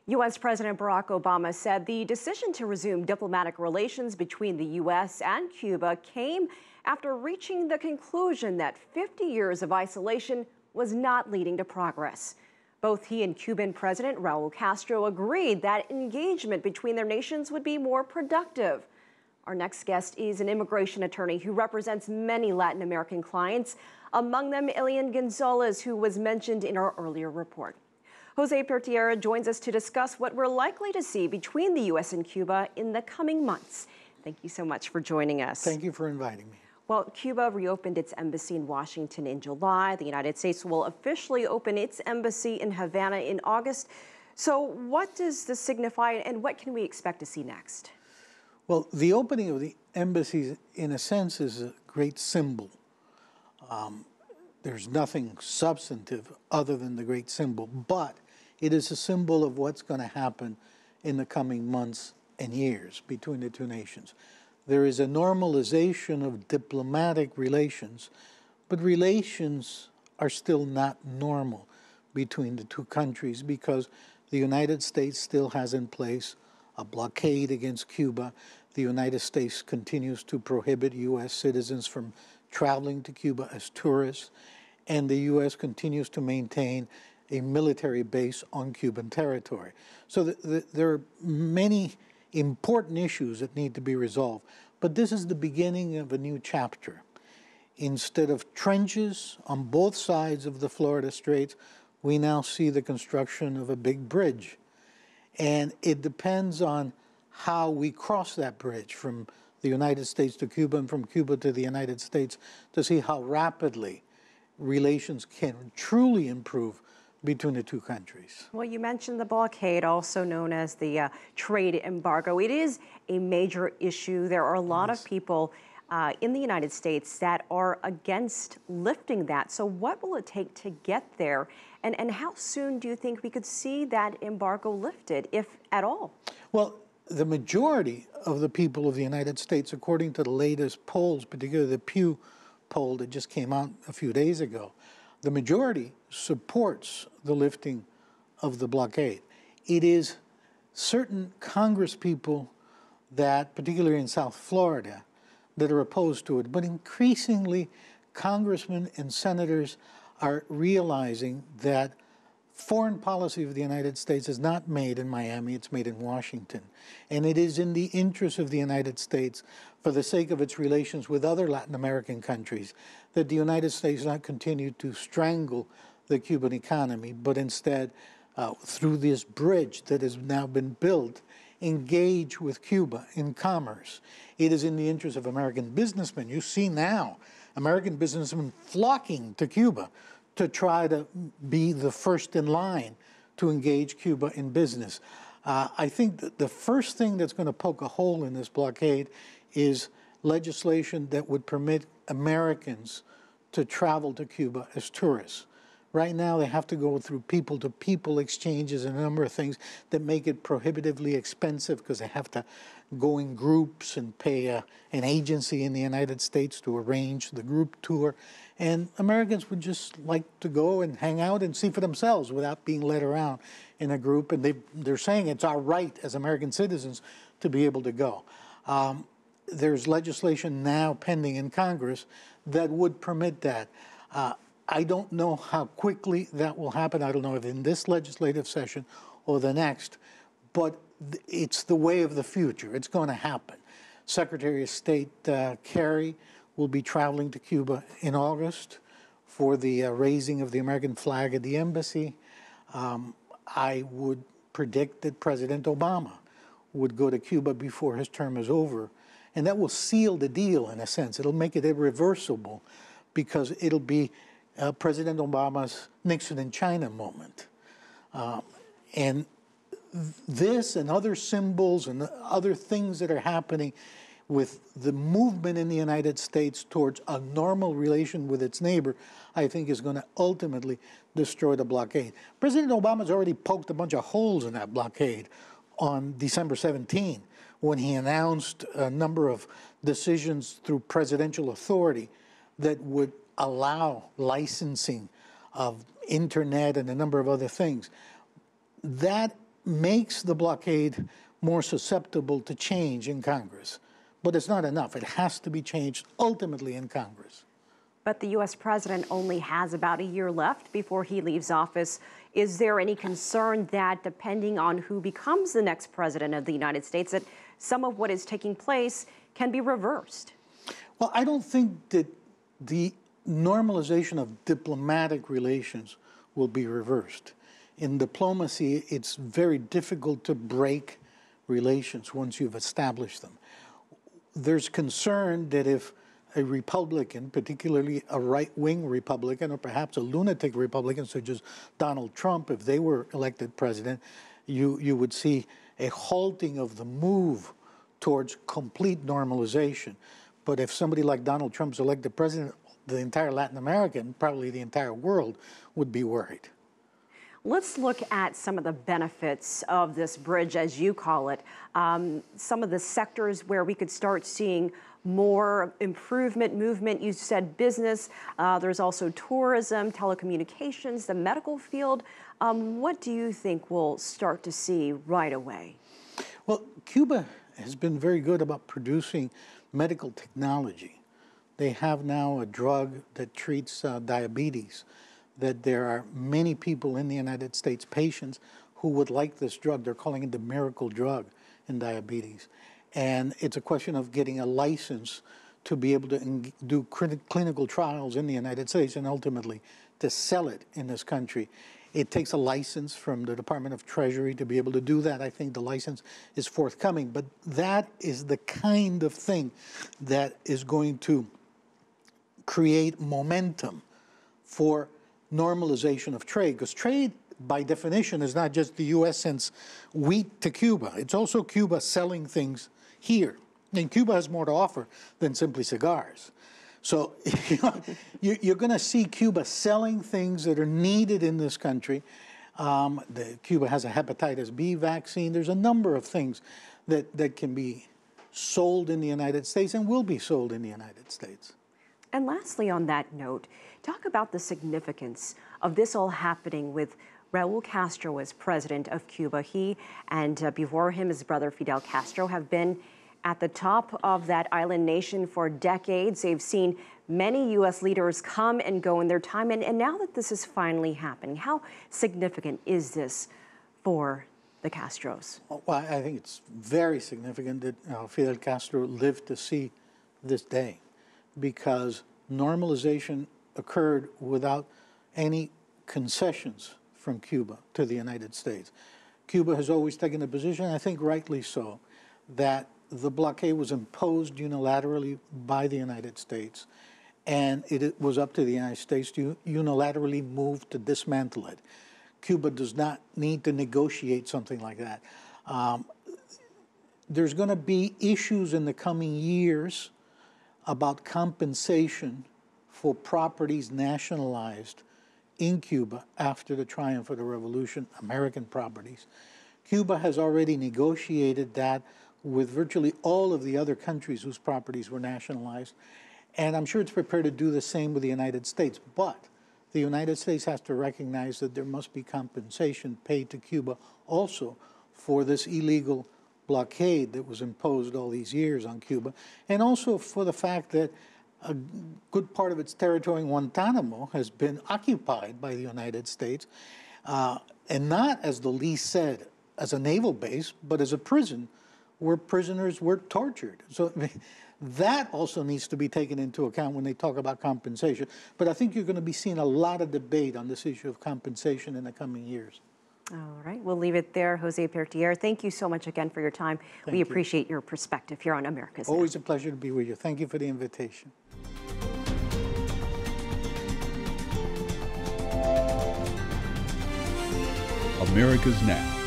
U.S. President Barack Obama said the decision to resume diplomatic relations between the U.S. and Cuba came after reaching the conclusion that 50 years of isolation was not leading to progress. Both he and Cuban President Raul Castro agreed that engagement between their nations would be more productive. Our next guest is an immigration attorney who represents many Latin American clients, among them Elian Gonzalez, who was mentioned in our earlier report. Jose Pertierra joins us to discuss what we're likely to see between the U.S. and Cuba in the coming months. Thank you so much for joining us. Thank you for inviting me. Well, Cuba reopened its embassy in Washington in July. The United States will officially open its embassy in Havana in August. So what does this signify, and what can we expect to see next? Well, the opening of the embassies, in a sense, is a great symbol. There's nothing substantive other than the great symbol, but it is a symbol of what's going to happen in the coming months and years between the two nations. There is a normalization of diplomatic relations, but relations are still not normal between the two countries because the United States still has in place a blockade against Cuba. The United States continues to prohibit U.S. citizens from traveling to Cuba as tourists, and the U.S. continues to maintain a military base on Cuban territory. So there are many important issues that need to be resolved, but this is the beginning of a new chapter. Instead of trenches on both sides of the Florida Straits, we now see the construction of a big bridge. And it depends on how we cross that bridge from the United States to Cuba and from Cuba to the United States to see how rapidly relations can truly improve between the two countries. Well, you mentioned the blockade, also known as the trade embargo. It is a major issue. There are a lot of people in the United States that are against lifting that. So what will it take to get there? And how soon do you think we could see that embargo lifted, if at all? Well, the majority of the people of the United States, according to the latest polls, particularly the Pew poll that just came out a few days ago, the majority supports the lifting of the blockade. It is certain Congress people that, particularly in South Florida, that are opposed to it. But increasingly, congressmen and senators are realizing that foreign policy of the United States is not made in Miami, it's made in Washington. And it is in the interest of the United States, for the sake of its relations with other Latin American countries, that the United States not continue to strangle the Cuban economy, but instead, through this bridge that has now been built, engage with Cuba in commerce. It is in the interest of American businessmen. You see now American businessmen flocking to Cuba to try to be the first in line to engage Cuba in business. I think that the first thing that's going to poke a hole in this blockade is legislation that would permit Americans to travel to Cuba as tourists. Right now, they have to go through people-to-people exchanges and a number of things that make it prohibitively expensive because they have to go in groups and pay an agency in the United States to arrange the group tour. And Americans would just like to go and hang out and see for themselves without being led around in a group. And they're saying it's our right as American citizens to be able to go. There's legislation now pending in Congress that would permit that. I don't know how quickly that will happen. I don't know if in this legislative session or the next, but it's the way of the future. It's going to happen. Secretary of State Kerry will be traveling to Cuba in August for the raising of the American flag at the embassy. I would predict that President Obama would go to Cuba before his term is over, and that will seal the deal in a sense. It'll make it irreversible because it'll be President Obama's Nixon in China moment. And this and other symbols and other things that are happening with the movement in the United States towards a normal relation with its neighbor, I think is going to ultimately destroy the blockade. President Obama's already poked a bunch of holes in that blockade on December 17 when he announced a number of decisions through presidential authority that would allow licensing of internet and a number of other things. That makes the blockade more susceptible to change in Congress. But it's not enough. It has to be changed ultimately in Congress. But the U.S. president only has about a year left before he leaves office. Is there any concern that, depending on who becomes the next president of the United States, that some of what is taking place can be reversed? Well, I don't think that the normalization of diplomatic relations will be reversed. In diplomacy, it's very difficult to break relations once you've established them. There's concern that if a Republican, particularly a right-wing Republican or perhaps a lunatic Republican such as Donald Trump, if they were elected president, you would see a halting of the move towards complete normalization. But if somebody like Donald Trump's elected president, the entire Latin America and probably the entire world would be worried. Let's look at some of the benefits of this bridge, as you call it. Some of the sectors where we could start seeing more improvement, movement. You said business. There's also tourism, telecommunications, the medical field. What do you think we'll start to see right away? Well, Cuba has been very good about producing medical technology. They have now a drug that treats diabetes, that there are many people in the United States, patients, who would like this drug. They're calling it the miracle drug in diabetes. And it's a question of getting a license to be able to do clinical trials in the United States and ultimately to sell it in this country. It takes a license from the Department of Treasury to be able to do that. I think the license is forthcoming, but that is the kind of thing that is going to create momentum for normalization of trade, because trade, by definition, is not just the U.S. sends wheat to Cuba. It's also Cuba selling things here. And Cuba has more to offer than simply cigars. So you're going to see Cuba selling things that are needed in this country. Cuba has a hepatitis B vaccine. There's a number of things that can be sold in the United States and will be sold in the United States. And lastly, on that note, talk about the significance of this all happening with Raul Castro as president of Cuba. He and before him, his brother Fidel Castro have been at the top of that island nation for decades. They've seen many U.S. leaders come and go in their time. And now that this is finally happening, how significant is this for the Castros? Well, I think it's very significant that Fidel Castro lived to see this day, because normalization occurred without any concessions from Cuba to the United States. Cuba has always taken a position, I think rightly so, that the blockade was imposed unilaterally by the United States, and it was up to the United States to unilaterally move to dismantle it. Cuba does not need to negotiate something like that. There's going to be issues in the coming years about compensation for properties nationalized in Cuba after the triumph of the revolution, American properties. Cuba has already negotiated that with virtually all of the other countries whose properties were nationalized, and I'm sure it's prepared to do the same with the United States. But the United States has to recognize that there must be compensation paid to Cuba also for this illegal blockade that was imposed all these years on Cuba, and also for the fact that a good part of its territory in Guantanamo has been occupied by the United States, and not, as the lease said, as a naval base, but as a prison where prisoners were tortured. So that also needs to be taken into account when they talk about compensation. But I think you're going to be seeing a lot of debate on this issue of compensation in the coming years. All right, we'll leave it there. Jose Pertierra, thank you so much again for your time. We appreciate your perspective here on America's Now. Always a pleasure to be with you. Thank you for the invitation. America's Now